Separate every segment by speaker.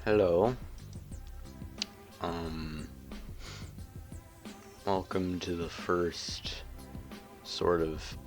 Speaker 1: Hello. Um, Welcome to the first sort of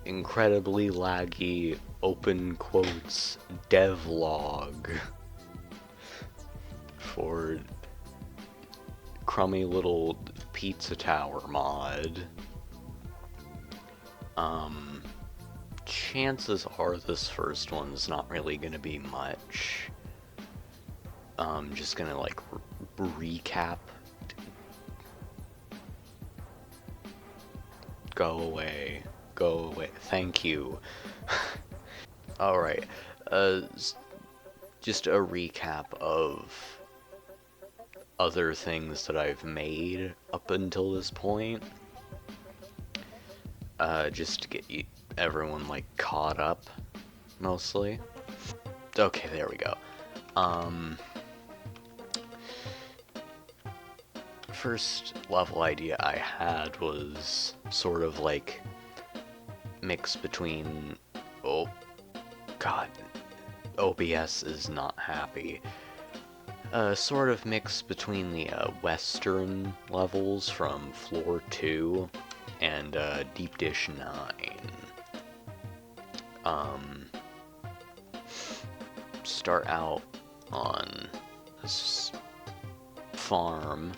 Speaker 1: incredibly laggy, open quotes, devlog for crummy little pizza tower mod. Chances are this first one's not really gonna be much. Just gonna like recap. Go away. Go away. Thank you. Alright. Just a recap of other things that I've made up until this point. Just to get everyone like caught up, mostly. Okay, there we go. First level idea I had was sort of like mix between, oh god, OBS is not happy. Sort of mix between the western levels from floor 2 and deep dish 9. Start out on this farm.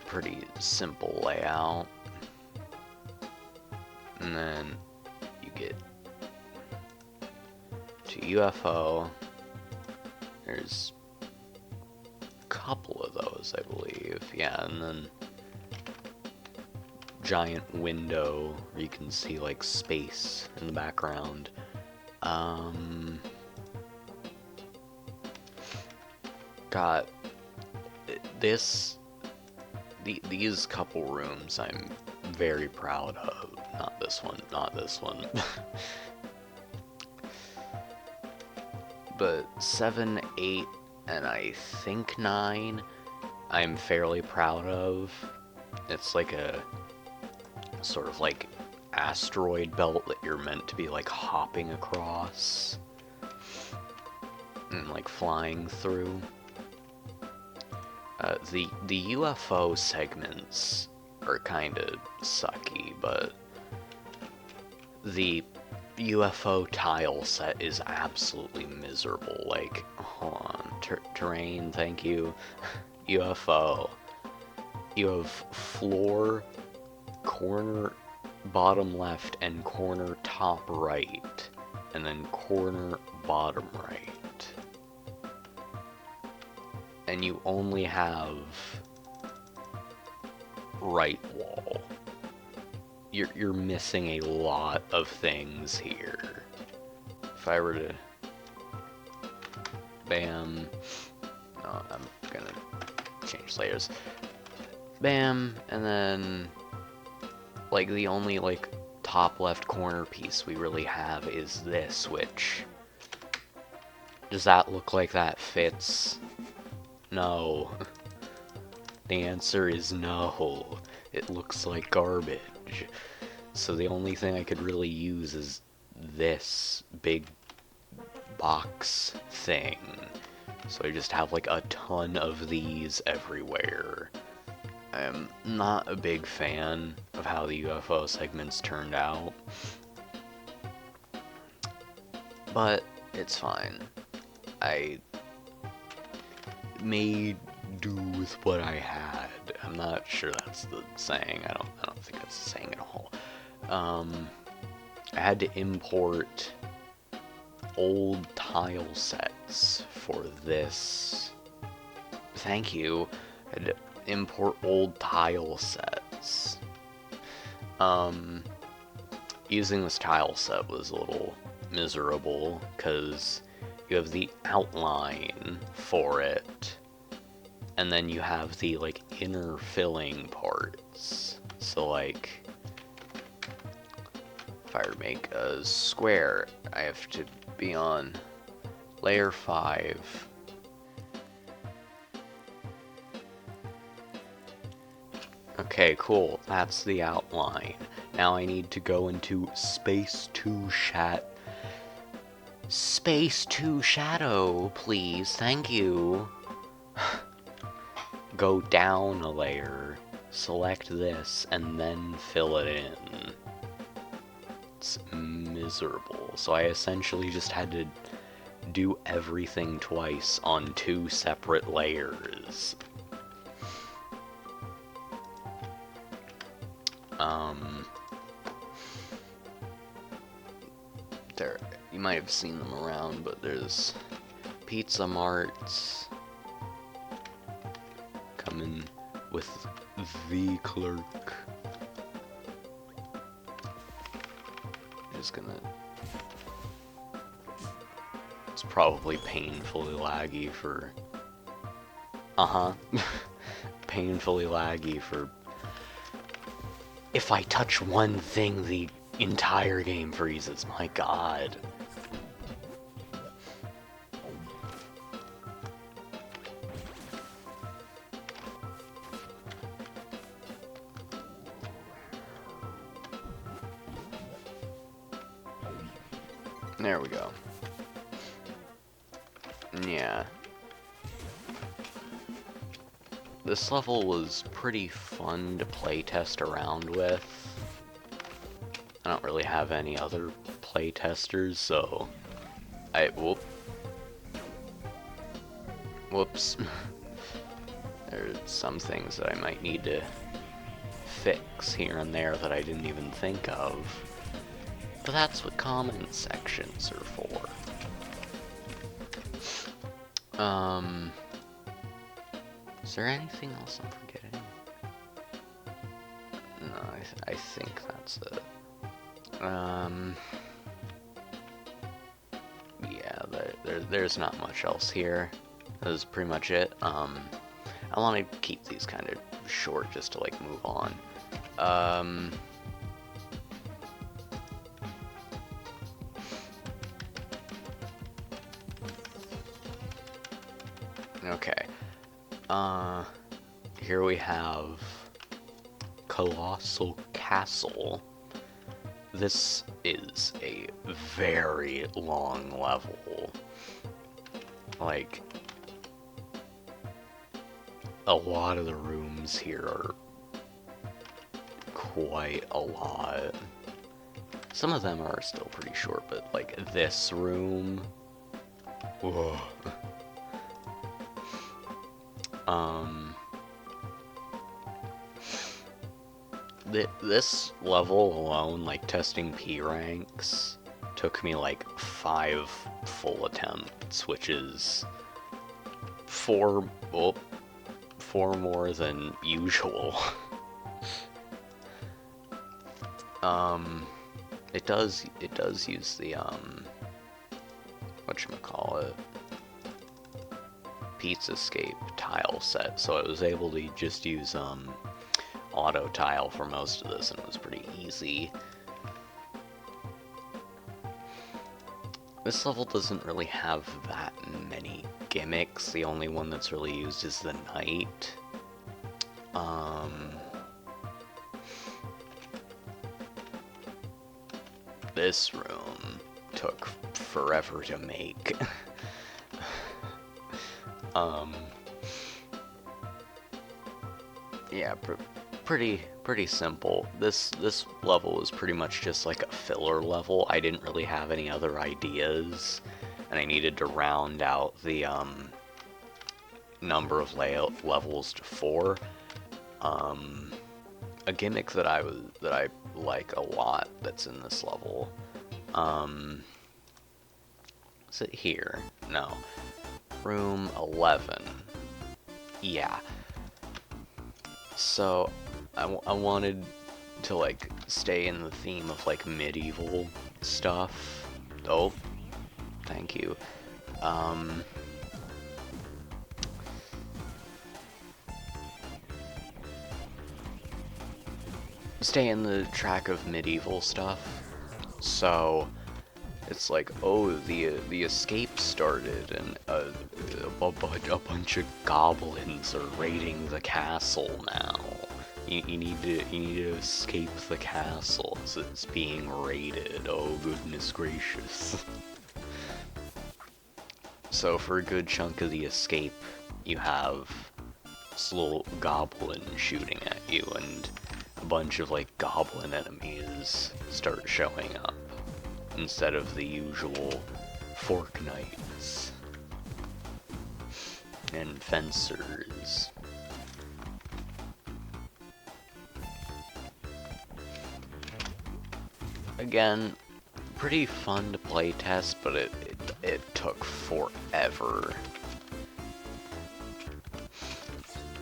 Speaker 1: Pretty simple layout, and then you get to UFO. There's a couple of those, I believe, yeah, and then giant window where you can see like space in the background. Got this. These couple rooms I'm very proud of. Not this one, not this one. But 7, 8, and I think 9, I'm fairly proud of. It's like a sort of like asteroid belt that you're meant to be like hopping across and like flying through. The UFO segments are kind of sucky, but the UFO tile set is absolutely miserable. Like, hold on, terrain, thank you. UFO. You have floor, corner, bottom left, and corner top right, and then corner bottom right. And you only have right wall. You're missing a lot of things here. If I were to bam, no, I'm gonna change layers. Bam, and then like the only like top left corner piece we really have is this, which does that look like that fits? No. The answer is no. It looks like garbage. So the only thing I could really use is this big box thing. So I just have like a ton of these everywhere. I'm not a big fan of how the UFO segments turned out. But it's fine. I made do with what I had. I'm not sure that's the saying. I don't think that's the saying at all. I had to import old tile sets for this. Thank you. I had to import old tile sets. Using this tile set was a little miserable because you have the outline for it, and then you have the like inner filling parts. So like if I were to make a square, I have to be on layer 5. Okay, cool. That's the outline. Now I need to go into space 2 chat Space 2 shadow, please, thank you. Go down a layer, select this, and then fill it in. It's miserable. So I essentially just had to do everything twice on 2 separate layers. There, you might have seen them around, but there's Pizza Marts coming with the clerk. Just gonna. It's probably painfully laggy for. Painfully laggy for. If I touch one thing, the entire game freezes. My god. There we go. Yeah. This level was pretty fun to play-test around with. I don't really have any other play-testers, so... Whoops. There's some things that I might need to fix here and there that I didn't even think of. But that's what comment sections are for. Is there anything else I'm forgetting? No, I think that's it. Yeah, there's not much else here. That was pretty much it. I want to keep these kind of short just to like move on. Okay. Here we have Colossal Castle. This is a very long level. Like, a lot of the rooms here are quite a lot. Some of them are still pretty short, but like this room, whoa. This level alone, like testing P ranks, took me like 5 full attempts, which is 4 more than usual. It does use the whatchamacallit, Pizzascape tile set, so I was able to just use auto tile for most of this, and it was pretty easy. This level doesn't really have that many gimmicks. The only one that's really used is the knight. This room took forever to make. Yeah, pretty simple. This level was pretty much just like a filler level. I didn't really have any other ideas, and I needed to round out the number of layout levels to 4. A gimmick that I like a lot that's in this level. Is it here? No. Room 11. Yeah. So I wanted to like stay in the theme of like medieval stuff. Oh, thank you. Stay in the track of medieval stuff. So it's like, oh, the escape started, and a bunch of goblins are raiding the castle now. You need to escape the castle as it's being raided. Oh goodness gracious! So for a good chunk of the escape, you have this little goblin shooting at you, and a bunch of like goblin enemies start showing up instead of the usual fork knights and fencers. Again, pretty fun to play test, but it took forever.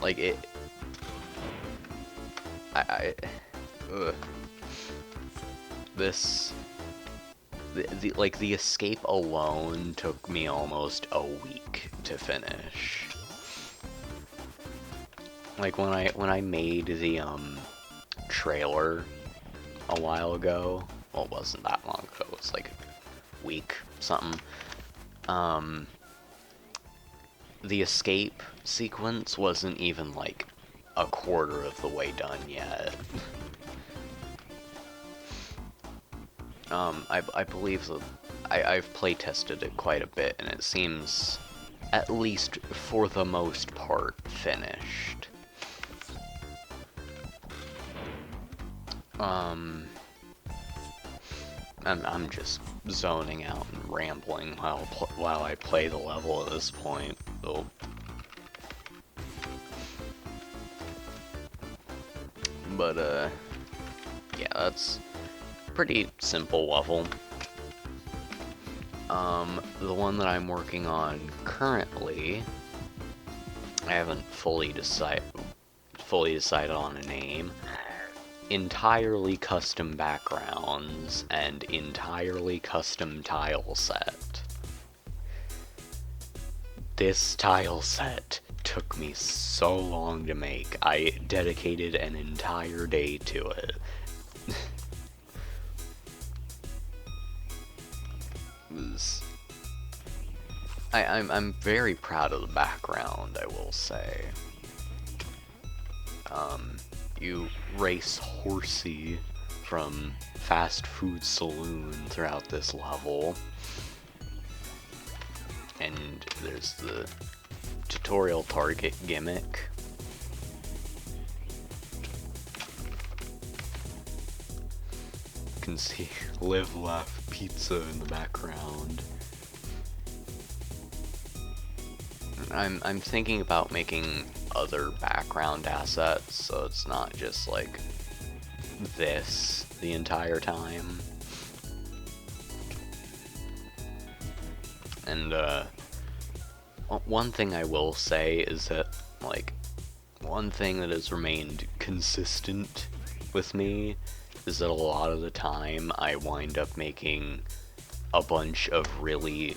Speaker 1: Like the escape alone took me almost a week to finish. Like when I made the trailer a while ago, well, it wasn't that long ago, it was like a week something. The escape sequence wasn't even like a quarter of the way done yet. I believe that I've play tested it quite a bit, and it seems, at least for the most part, finished. I'm just zoning out and rambling while I play the level at this point, though. But yeah, that's pretty simple level. The one that I'm working on currently, I haven't fully decided on a name. Entirely custom backgrounds and entirely custom tile set. This tile set took me so long to make. I dedicated an entire day to it. I'm very proud of the background, I will say. You race Horsey from fast food saloon throughout this level. And there's the tutorial target gimmick. You can see Live Laugh Pizza in the background. I'm thinking about making other background assets, so it's not just like this the entire time. And one thing I will say is that, like, one thing that has remained consistent with me is that a lot of the time I wind up making a bunch of really,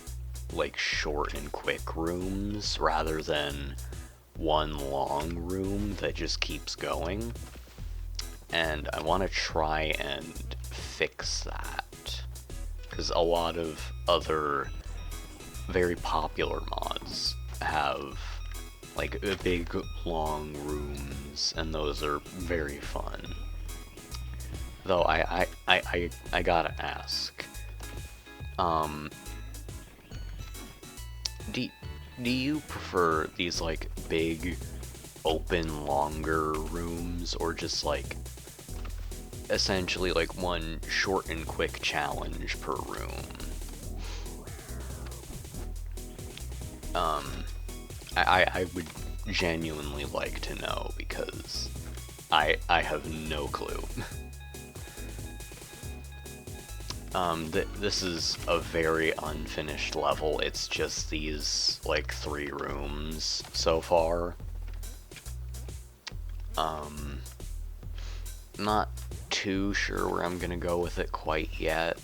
Speaker 1: like, short and quick rooms rather than one long room that just keeps going. And I want to try and fix that, because a lot of other very popular mods have like big long rooms, and those are very fun. Though I gotta ask, do you prefer these like big open longer rooms, or just like essentially like one short and quick challenge per room? I would genuinely like to know, because I have no clue. This is a very unfinished level. It's just these, like, 3 rooms so far. Not too sure where I'm gonna go with it quite yet.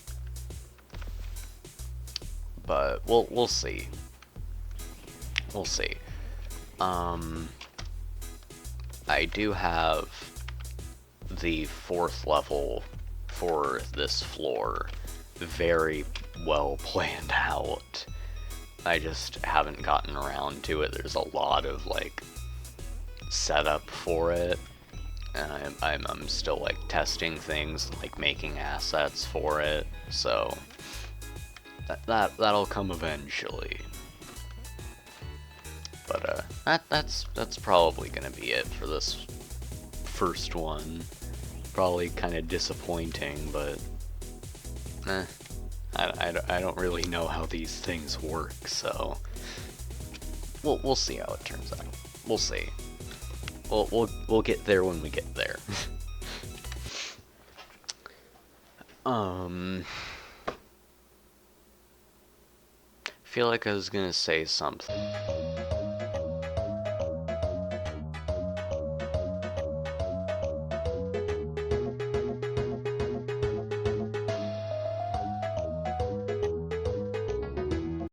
Speaker 1: But we'll see. We'll see. I do have the 4th level for this floor very well planned out. I just haven't gotten around to it. There's a lot of like setup for it, and I'm still like testing things, like making assets for it. So that'll come eventually. That's probably gonna be it for this first one. Probably kind of disappointing, but eh, I don't really know how these things work, so we'll see how it turns out. We'll see. We'll get there when we get there. I feel like I was gonna say something.